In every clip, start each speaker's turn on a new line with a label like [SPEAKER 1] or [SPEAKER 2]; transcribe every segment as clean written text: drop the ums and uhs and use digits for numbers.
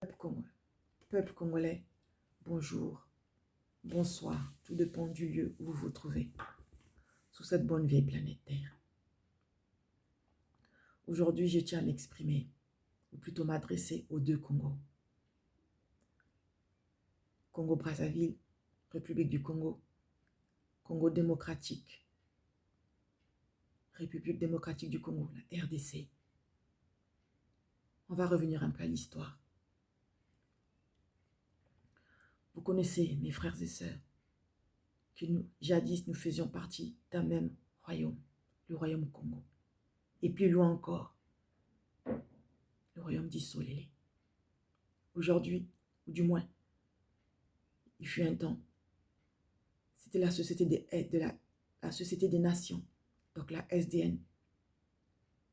[SPEAKER 1] Peuple congolais, bonjour, bonsoir, tout dépend du lieu où vous vous trouvez, sur cette bonne vieille planète Terre. Aujourd'hui, je tiens à m'exprimer, ou plutôt m'adresser aux deux Congos. Congo-Brazzaville, République du Congo, Congo démocratique, République démocratique du Congo, la RDC. On va revenir un peu à l'histoire. Vous connaissez, mes frères et sœurs, que jadis, nous faisions partie d'un même royaume, le royaume Congo. Et plus loin encore, le royaume d'Issolélé. Aujourd'hui, ou du moins, il fut un temps, c'était la société la société des nations, donc la SDN.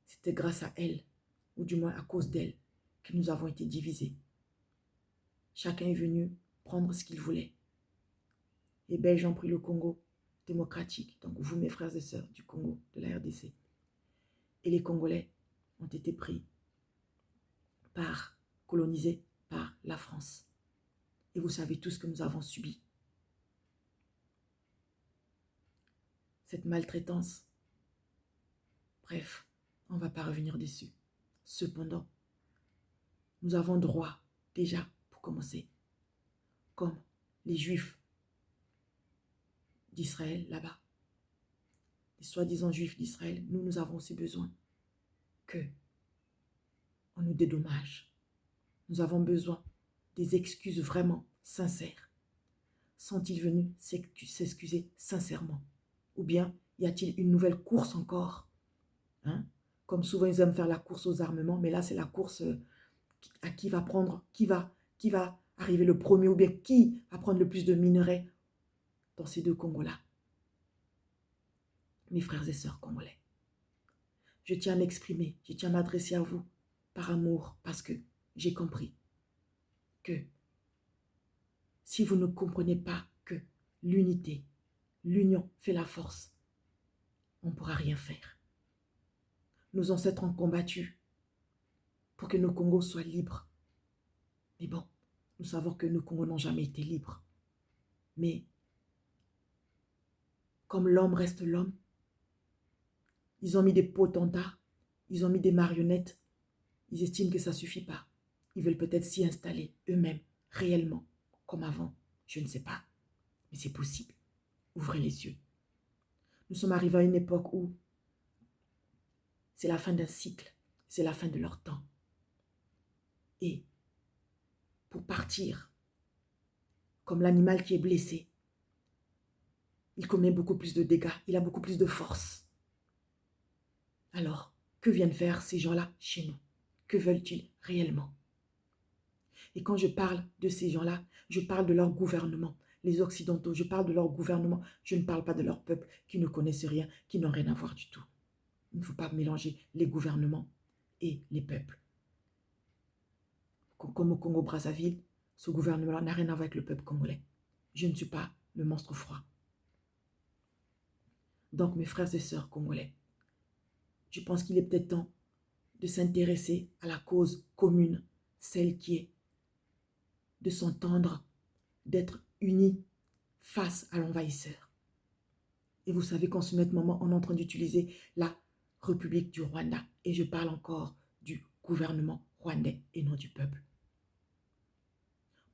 [SPEAKER 1] C'était grâce à elle, ou du moins à cause d'elle, que nous avons été divisés. Chacun est venu prendre ce qu'il voulait. Les Belges ont pris le Congo démocratique, donc vous, mes frères et sœurs du Congo, de la RDC. Et les Congolais ont été colonisés par la France. Et vous savez tout ce que nous avons subi. Cette maltraitance. Bref, on ne va pas revenir dessus. Cependant, nous avons droit, déjà, pour commencer, comme les Juifs d'Israël là-bas, les soi-disant Juifs d'Israël, nous avons aussi besoin que on nous dédommage. Nous avons besoin des excuses vraiment sincères. Sont-ils venus s'excuser sincèrement? Ou bien y a-t-il une nouvelle course encore? Comme souvent ils aiment faire la course aux armements, mais là c'est la course à qui va prendre, qui va arriver le premier, ou bien qui va prendre le plus de minerais dans ces deux Congos-là. Mes frères et sœurs congolais, je tiens à m'exprimer, je tiens à m'adresser à vous par amour, parce que j'ai compris que si vous ne comprenez pas que l'unité, l'union fait la force, on ne pourra rien faire. Nos ancêtres ont combattu pour que nos Congos soient libres. Mais bon, nous savons que nos Congos n'ont jamais été libres. Mais comme l'homme reste l'homme, ils ont mis des potentats, ils ont mis des marionnettes. Ils estiment que ça ne suffit pas. Ils veulent peut-être s'y installer eux-mêmes, réellement, comme avant. Je ne sais pas, mais c'est possible. Ouvrez les yeux. Nous sommes arrivés à une époque où c'est la fin d'un cycle, c'est la fin de leur temps. Et pour partir, comme l'animal qui est blessé, il commet beaucoup plus de dégâts, il a beaucoup plus de force. Alors, que viennent faire ces gens-là chez nous? Que veulent-ils réellement? Et quand je parle de ces gens-là, je parle de leur gouvernement. Les Occidentaux, je parle de leur gouvernement. Je ne parle pas de leur peuple qui ne connaissent rien, qui n'ont rien à voir du tout. Il ne faut pas mélanger les gouvernements et les peuples. Comme au Congo-Brazzaville, ce gouvernement-là n'a rien à voir avec le peuple congolais. Je ne suis pas le monstre froid. Donc, mes frères et sœurs congolais, je pense qu'il est peut-être temps de s'intéresser à la cause commune, celle qui est de s'entendre, d'être unis face à l'envahisseur. Et vous savez qu'en ce moment, on est en train d'utiliser la République du Rwanda. Et je parle encore du gouvernement rwandais et non du peuple.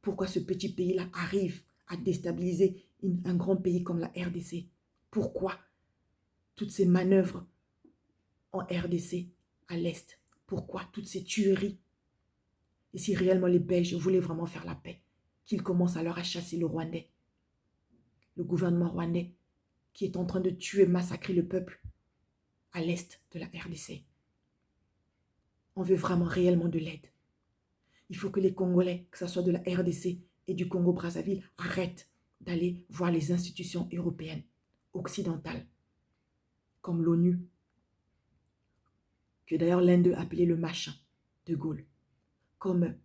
[SPEAKER 1] Pourquoi ce petit pays-là arrive à déstabiliser un grand pays comme la RDC? Pourquoi toutes ces manœuvres en RDC, à l'Est? Pourquoi toutes ces tueries? Et si réellement les Belges voulaient vraiment faire la paix, qu'ils commencent alors à chasser le Rwandais, le gouvernement rwandais qui est en train de tuer, massacrer le peuple à l'Est de la RDC. On veut vraiment réellement de l'aide. Il faut que les Congolais, que ce soit de la RDC et du Congo-Brazzaville, arrêtent d'aller voir les institutions européennes, occidentales, comme l'ONU, que d'ailleurs l'un d'eux appelait le machin de Gaulle, comme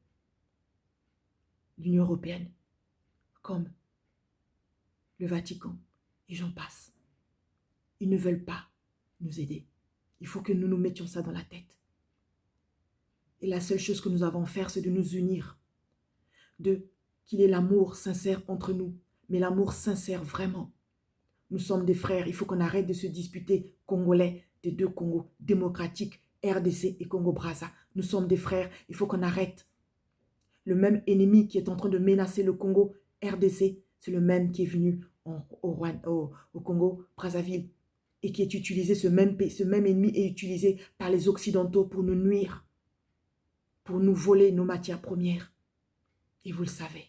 [SPEAKER 1] l'Union européenne, comme le Vatican, et j'en passe. Ils ne veulent pas nous aider. Il faut que nous nous mettions ça dans la tête. Et la seule chose que nous avons à faire, c'est de nous unir qu'il y ait l'amour sincère entre nous, mais l'amour sincère vraiment. Nous sommes des frères, il faut qu'on arrête de se disputer, Congolais, des deux Congos, démocratiques, RDC et Congo-Brazza. Nous sommes des frères, il faut qu'on arrête. Le même ennemi qui est en train de menacer le Congo, RDC, c'est le même qui est venu au Congo-Brazzaville et qui est utilisé, ce même ennemi est utilisé par les Occidentaux pour nous nuire, pour nous voler nos matières premières. Et vous le savez.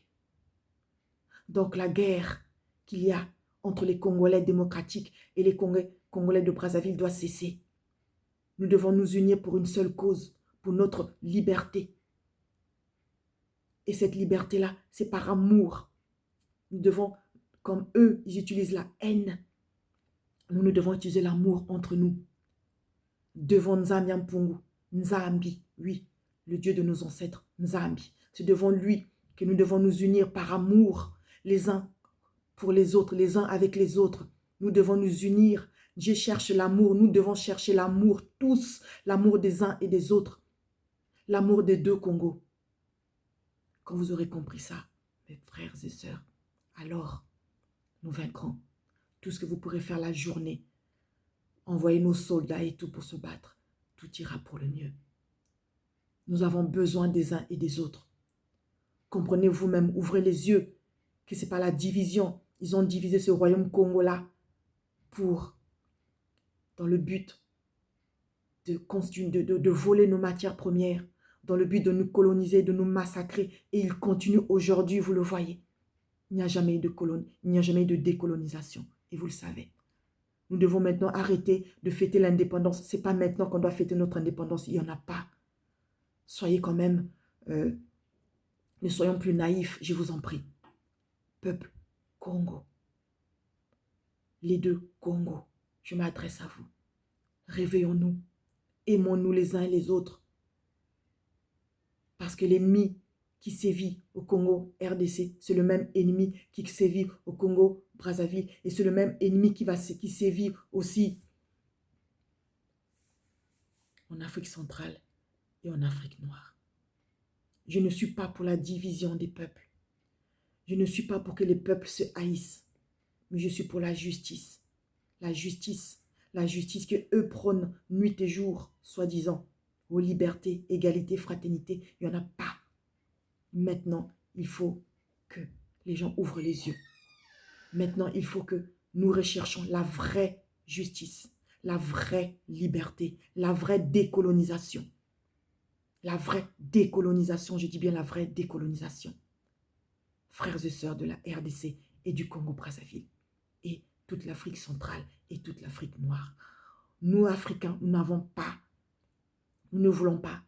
[SPEAKER 1] Donc la guerre qu'il y a entre les Congolais démocratiques et les Congolais de Brazzaville doit cesser. Nous devons nous unir pour une seule cause, pour notre liberté. Et cette liberté-là, c'est par amour. Nous devons, comme eux, ils utilisent la haine. Nous devons utiliser l'amour entre nous. Devant Nzambi Mpungu, Nzambi, oui, le Dieu de nos ancêtres, Nzambi. C'est devant lui que nous devons nous unir par amour, les uns pour les autres, les uns avec les autres. Nous devons nous unir. Dieu cherche l'amour. Nous devons chercher l'amour, tous, l'amour des uns et des autres. L'amour des deux Congos. Quand vous aurez compris ça, mes frères et sœurs, alors nous vaincrons. Tout ce que vous pourrez faire la journée, envoyer nos soldats et tout pour se battre, tout ira pour le mieux. Nous avons besoin des uns et des autres. Comprenez vous-même, ouvrez les yeux, que ce n'est pas la division. Ils ont divisé ce royaume Congo-là dans le but de voler nos matières premières, dans le but de nous coloniser, de nous massacrer. Et ils continuent aujourd'hui, vous le voyez. Il n'y a jamais eu de décolonisation. Et vous le savez. Nous devons maintenant arrêter de fêter l'indépendance. Ce n'est pas maintenant qu'on doit fêter notre indépendance. Il n'y en a pas. Soyez quand même, ne soyons plus naïfs, je vous en prie. Peuple Congo. Les deux Congos. Je m'adresse à vous. Réveillons-nous. Aimons-nous les uns et les autres. Parce que l'ennemi qui sévit au Congo RDC, c'est le même ennemi qui sévit au Congo Brazzaville. Et c'est le même ennemi qui sévit aussi en Afrique centrale et en Afrique noire. Je ne suis pas pour la division des peuples. Je ne suis pas pour que les peuples se haïssent. Mais je suis pour la justice. La justice que eux prônent nuit et jour, soi-disant, aux libertés, égalité, fraternité. Il n'y en a pas. Maintenant, il faut que les gens ouvrent les yeux. Maintenant, il faut que nous recherchions la vraie justice, la vraie liberté, la vraie décolonisation. La vraie décolonisation, je dis bien la vraie décolonisation. Frères et sœurs de la RDC et du Congo-Brazzaville et toute l'Afrique centrale et toute l'Afrique noire. Nous, Africains, nous ne voulons pas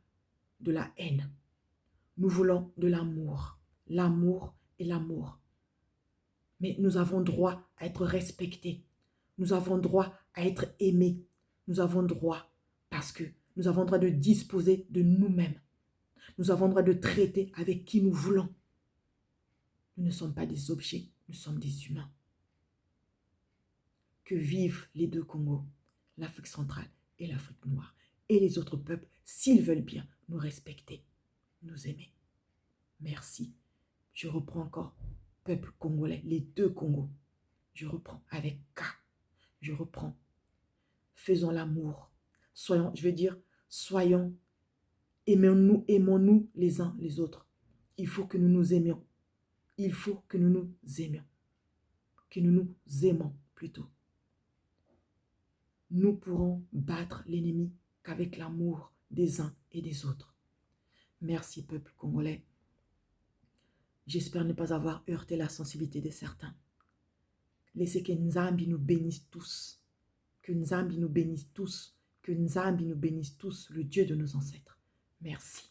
[SPEAKER 1] de la haine. Nous voulons de l'amour. L'amour et l'amour. Mais nous avons droit à être respectés. Nous avons droit à être aimés. Nous avons droit parce que nous avons droit de disposer de nous-mêmes. Nous avons droit de traiter avec qui nous voulons. Nous ne sommes pas des objets, nous sommes des humains. Que vivent les deux Congos, l'Afrique centrale et l'Afrique noire, et les autres peuples, s'ils veulent bien nous respecter, nous aimer. Merci. Je reprends encore, peuple congolais, les deux Congos. Je reprends avec K. Je reprends. Faisons l'amour. Soyons, aimons-nous les uns les autres. Il faut que nous nous aimions. Il faut que nous nous aimions. Que nous nous aimons plutôt. Nous pourrons battre l'ennemi qu'avec l'amour des uns et des autres. Merci, peuple congolais. J'espère ne pas avoir heurté la sensibilité de certains. Laissez que Nzambi nous bénisse tous. Que Nzambi nous bénisse tous. Que Nzambi nous bénisse tous, le Dieu de nos ancêtres. Merci.